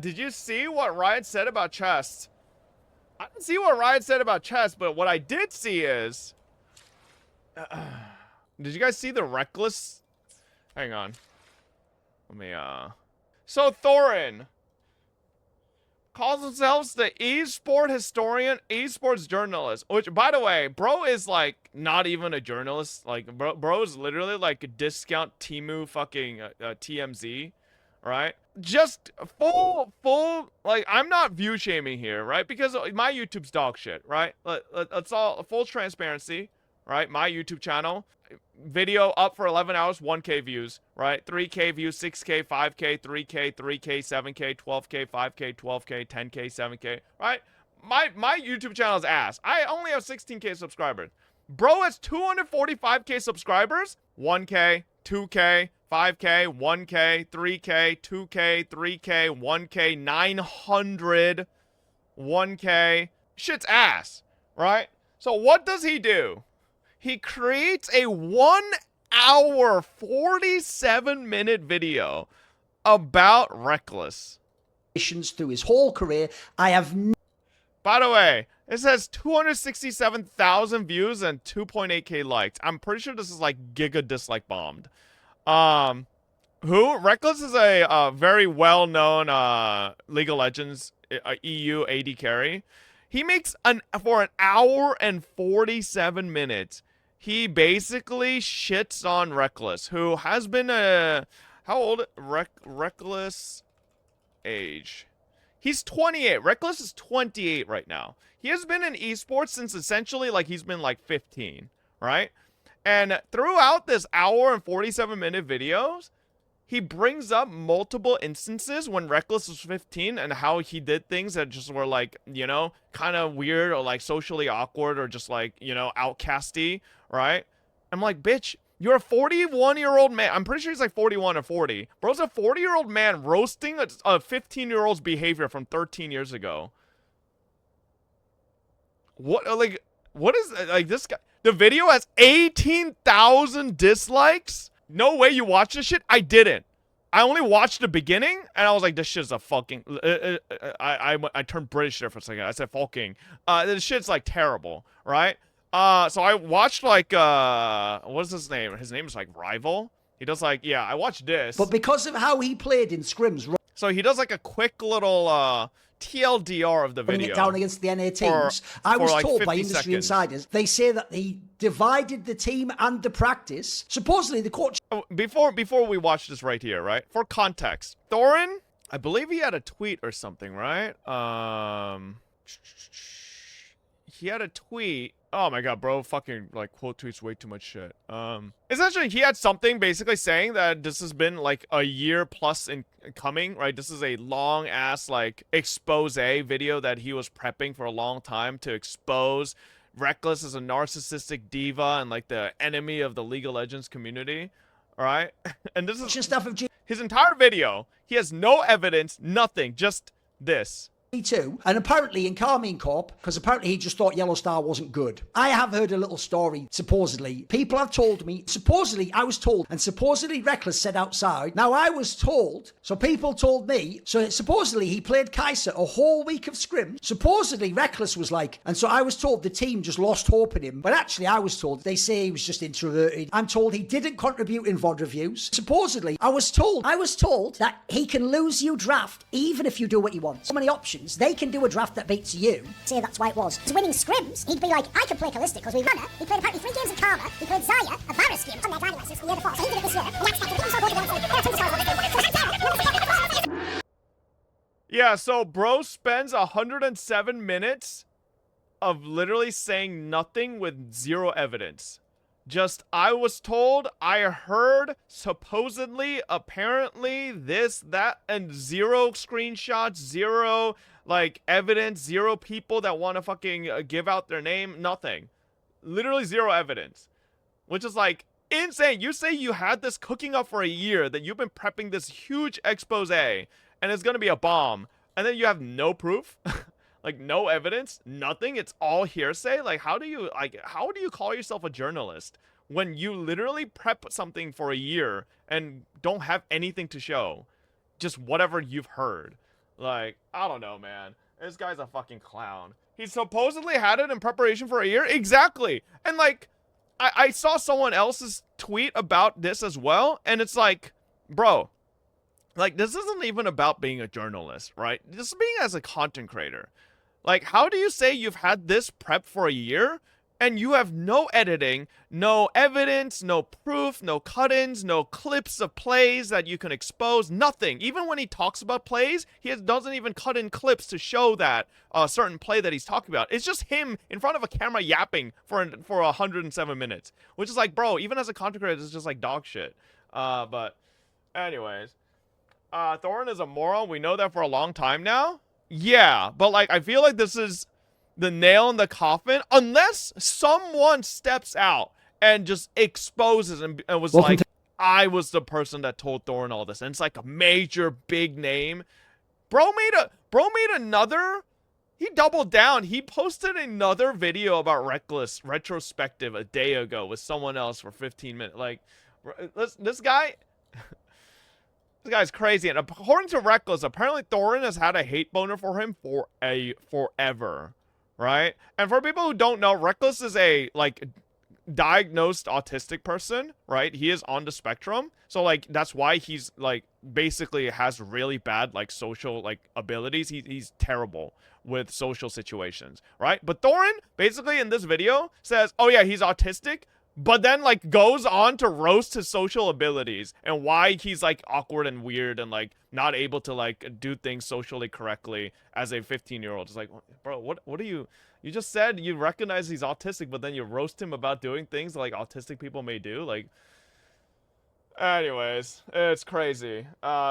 Did you see what Riot said about chess? I didn't see what Riot said about chess, but what I did see is... did you guys see the reckless... Hang on. Let me, So, Thooorin calls themselves the esport historian, esports journalist. Which, by the way, bro is, like, not even a journalist. Like, bro is literally, like, a discount Temu fucking TMZ. Right? Just full, like, I'm not view shaming here, right? Because my YouTube's dog shit, right? Let's all, full transparency, right? My YouTube channel, video up for 11 hours, 1K views, right? 3K views, 6K, 5K, 3K, 3K, 7K, 12K, 5K, 12K, 10K, 7K, right? My YouTube channel is ass. I only have 16K subscribers. Bro has 245K subscribers, 1K, 2K, 5K, 1K, 3K, 2K, 3K, 1K, 900, 1K. Shit's ass, right? So what does he do? He creates a 1 hour, 47-minute video about Reckless. Through his whole career, I have... By the way, it says 267,000 views and 2.8K likes. I'm pretty sure this is like giga dislike bombed. Reckless is a very well-known League of Legends EU AD carry. He makes for an hour and 47 minutes. He basically shits on Reckless, who has been how old? Reckless age. He's 28. Reckless is 28 right now. He has been in esports since essentially like he's been like 15, right? And throughout this hour and 47-minute videos, he brings up multiple instances when Reckless was 15 and how he did things that just were like, you know, kind of weird or like socially awkward or just like, you know, outcasty, right? I'm like, bitch, you're a 41-year-old man. I'm pretty sure he's like 41 or 40. Bro's a 40-year-old man roasting a 15-year-old's behavior from 13 years ago. What, like, what is, like, this guy? The video has 18,000 dislikes? No way you watched this shit? I didn't. I only watched the beginning, and I was like, this shit's a fucking... I turned British there for a second. I said fucking. This shit's, like, terrible, right? So I watched, like, what is his name? His name is, like, Rival. He does, like, yeah, I watched this. But because of how he played in scrims... So he does, like, a quick little, TLDR of the video. It down against the NA teams. I was like told by 50 industry seconds. insiders, they say that he divided the team and the practice. Supposedly the coach... Before we watch this right here, right? For context, Thooorin, I believe he had a tweet or something, right? He had a tweet. Oh my god, bro, fucking, like, quote tweets way too much shit. Essentially, he had something basically saying that this has been, like, a year plus in coming, right? This is a long-ass, like, expose video that he was prepping for a long time to expose Reckless as a narcissistic diva and, like, the enemy of the League of Legends community, alright? And this is stuff of his entire video. He has no evidence, nothing, just this. G2, and apparently in Carmine Corp, because apparently he just thought Yellow Star wasn't good. I have heard a little story, supposedly. People have told me, supposedly I was told, and supposedly Reckless said outside. Now I was told, so people told me, so supposedly he played Kaiser a whole week of scrim. Supposedly Reckless was like, and so I was told the team just lost hope in him. But actually I was told, they say he was just introverted. I'm told he didn't contribute in VOD reviews. Supposedly, I was told that he can lose you draft even if you do what you want. So many options. They can do a draft that beats you. Say that's why it was. He's winning scrims. He'd be like, I can play Callisto because we Runner. He played apparently 3 games of Karma. He played Zaya, a Varus skin on their driving license the year before. So he did it this year. And that's actually so good. Yeah, so bro spends 107 minutes of literally saying nothing with zero evidence. Just, I was told, I heard, supposedly, apparently, this, that, and zero screenshots, zero, like, evidence, zero people that want to fucking give out their name, nothing. Literally zero evidence. Which is, like, insane. You say you had this cooking up for a year, that you've been prepping this huge expose, and it's gonna be a bomb, and then you have no proof? Like, no evidence, nothing, it's all hearsay. Like, how do you call yourself a journalist when you literally prep something for a year and don't have anything to show? Just whatever you've heard. Like, I don't know, man. This guy's a fucking clown. He supposedly had it in preparation for a year. Exactly. And like, I saw someone else's tweet about this as well. And it's like, bro, like, this isn't even about being a journalist, right? This is being as a content creator. Like, how do you say you've had this prep for a year and you have no editing, no evidence, no proof, no cut-ins, no clips of plays that you can expose, nothing. Even when he talks about plays, doesn't even cut in clips to show that certain play that he's talking about. It's just him in front of a camera yapping for 107 minutes, which is like, bro, even as a content creator, it's just like dog shit. But anyways, Thorin is a moron. We know that for a long time now. Yeah, but like, I feel like this is the nail in the coffin, unless someone steps out and just exposes and was like, I was the person that told Thorin all this, and it's like a major big name. Bro made another. He doubled down. He posted another video about Reckless retrospective a day ago with someone else for 15 minutes. Like, this guy. This guy's crazy, and according to Reckless, apparently Thorin has had a hate boner for him for forever, right? And for people who don't know, Reckless is a like diagnosed autistic person, right? He is on the spectrum, so like that's why he's like basically has really bad like social like abilities. He's terrible with social situations, right? But Thorin basically in this video says, "Oh yeah, he's autistic." But then, like, goes on to roast his social abilities and why he's, like, awkward and weird and, like, not able to, like, do things socially correctly as a 15-year-old. It's like, bro, what are you... You just said you recognize he's autistic, but then you roast him about doing things like autistic people may do? Like... Anyways, it's crazy.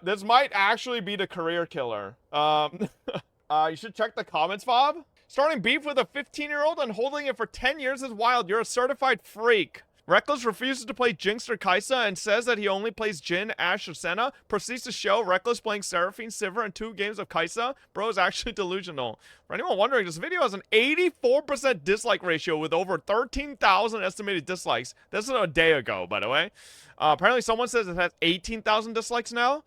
This might actually be the career killer. You should check the comments, Fob. Starting beef with a 15-year-old and holding it for 10 years is wild. You're a certified freak. Reckless refuses to play Jinx or Kai'Sa and says that he only plays Jhin, Ashe, or Senna. Proceeds to show Reckless playing Seraphine, Sivir, and 2 games of Kai'Sa. Bro is actually delusional. For anyone wondering, this video has an 84% dislike ratio with over 13,000 estimated dislikes. This is a day ago, by the way. Apparently someone says it has 18,000 dislikes now.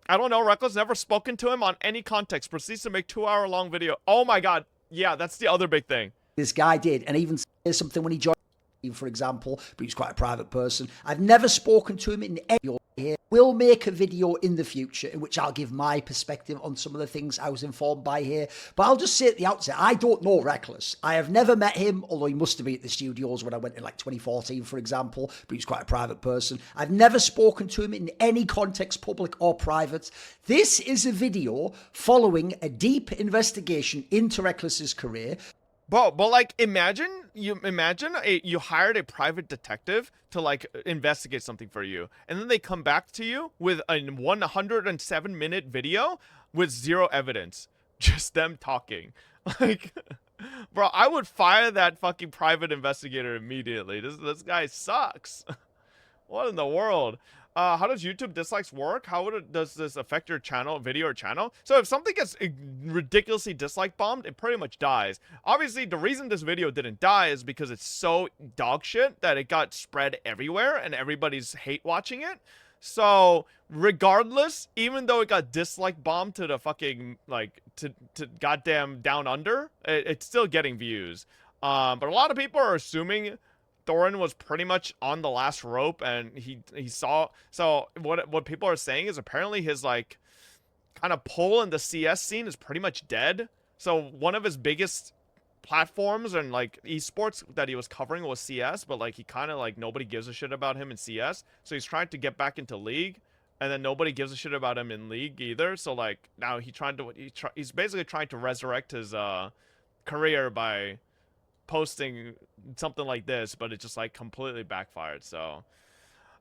I don't know. Reckless never spoken to him on any context. Proceeds to make 2-hour-long video. Oh my god. Yeah, that's the other big thing. This guy did, and even something when he joined, for example, but he's quite a private person. I've never spoken to him in any video here. We'll make a video in the future in which I'll give my perspective on some of the things I was informed by here. But I'll just say at the outset, I don't know Reckless. I have never met him, although he must have been at the studios when I went in like 2014, for example, but he's quite a private person. I've never spoken to him in any context, public or private. This is a video following a deep investigation into Reckless's career. But like, imagine you hired a private detective to like investigate something for you, and then they come back to you with a 107-minute video with 0 evidence, just them talking. Like, bro, I would fire that fucking private investigator immediately. This guy sucks. What in the world? How does YouTube dislikes work? Does this affect your channel, video or channel? So if something gets ridiculously dislike bombed, it pretty much dies. Obviously, the reason this video didn't die is because it's so dog shit that it got spread everywhere and everybody's hate watching it. So regardless, even though it got dislike bombed to the fucking, like, to goddamn down under, it's still getting views. But a lot of people are assuming Thorin was pretty much on the last rope, and he saw. So what people are saying is apparently his like kind of pull in the CS scene is pretty much dead. So one of his biggest platforms and like esports that he was covering was CS, but like he kind of like nobody gives a shit about him in CS. So he's trying to get back into League, and then nobody gives a shit about him in League either. So like now he's basically trying to resurrect his career by posting something like this, but it just like completely backfired. So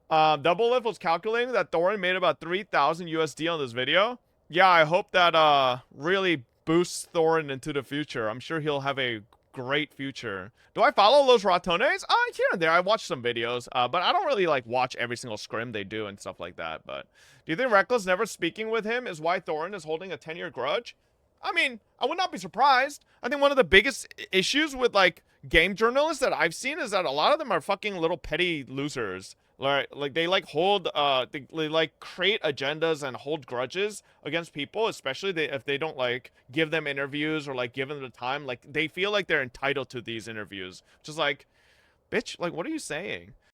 Double Lift was calculating that Thorin made about 3,000 USD on this video. Yeah, I hope that really boosts Thorin into the future. I'm sure he'll have a great future. Do I follow Los Ratones? Here and there. I watch some videos, but I don't really like watch every single scrim they do and stuff like that. But do you think Reckless never speaking with him is why Thorin is holding a 10-year grudge? I mean, I would not be surprised. I think one of the biggest issues with like game journalists that I've seen is that a lot of them are fucking little petty losers. Like they like hold they like create agendas and hold grudges against people, especially if they don't like give them interviews or like give them the time. Like they feel like they're entitled to these interviews. Just like, bitch, like what are you saying?